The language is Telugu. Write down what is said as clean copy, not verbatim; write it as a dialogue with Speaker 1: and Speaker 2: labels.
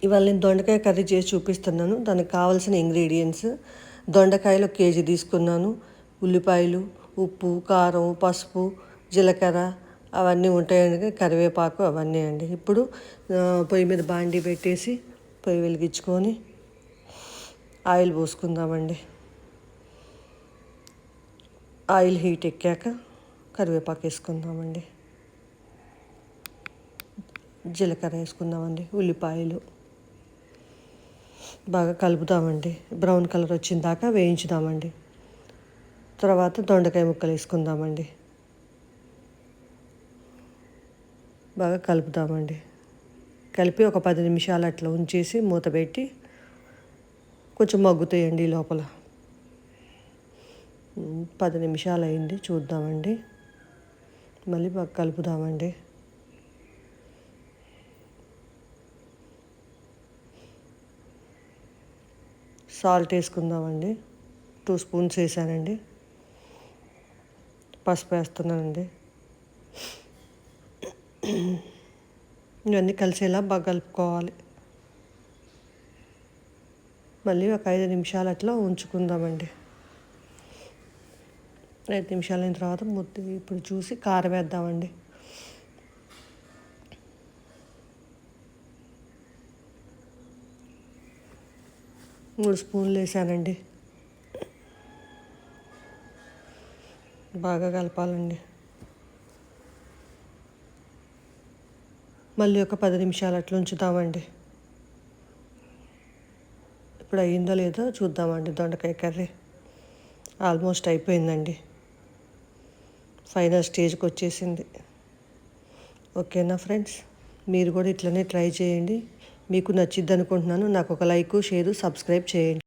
Speaker 1: ఇవాళ నేను దొండకాయ కర్రీ చేసి చూపిస్తున్నాను. దానికి కావాల్సిన ఇంగ్రీడియంట్స్: దొండకాయలు 1 కేజీ తీసుకున్నాను, ఉల్లిపాయలు, ఉప్పు, కారం, పసుపు, జీలకర్ర అవన్నీ ఉంటాయండి, కరివేపాకు అవన్నీ అండి. ఇప్పుడు పొయ్యి మీద బాండీ పెట్టేసి పొయ్యి వెలిగించుకొని ఆయిల్ పోసుకుందామండి. ఆయిల్ హీట్ ఎక్కాక కరివేపాకు వేసుకుందామండి, జీలకర్ర వేసుకుందామండి, ఉల్లిపాయలు బాగా కలుపుదామండి. బ్రౌన్ కలర్ వచ్చిన దాకా వేయించుదామండి. తర్వాత దొండకాయ ముక్కలు వేసుకుందామండి, బాగా కలుపుదామండి. కలిపి ఒక 10 నిమిషాలు అట్లా ఉంచేసి మూత పెట్టి కొంచెం మగ్గుతాయండి లోపల. 10 నిమిషాలు అయింది, చూద్దామండి. మళ్ళీ బాగా కలుపుదామండి. సాల్ట్ వేసుకుందామండి, 2 స్పూన్స్ వేసానండి. పసుపు వేస్తున్నానండి. ఇవన్నీ కలిసేలా బాగా కలుపుకోవాలి. మళ్ళీ ఒక 5 నిమిషాలు అట్లా ఉంచుకుందామండి. 5 నిమిషాలు అయిన తర్వాత ఇప్పుడు చూసి కారం వేద్దామండి. మూడు స్పూన్లు వేసానండి. బాగా కలపాలండి. మళ్ళీ ఒక 10 నిమిషాలు అట్లా ఉంచుతామండి. ఇప్పుడు అయ్యిందో లేదో చూద్దామండి. దొండకాయ కర్రీ ఆల్మోస్ట్ అయిపోయిందండి, ఫైనల్ స్టేజ్కి వచ్చేసింది. ఓకేనా ఫ్రెండ్స్, మీరు కూడా ఇట్లనే ట్రై చేయండి. మీకు నచ్చిద్ది అనుకుంటున్నాను. నాకు ఒక లైక్, షేరు, సబ్స్క్రైబ్ చేయండి.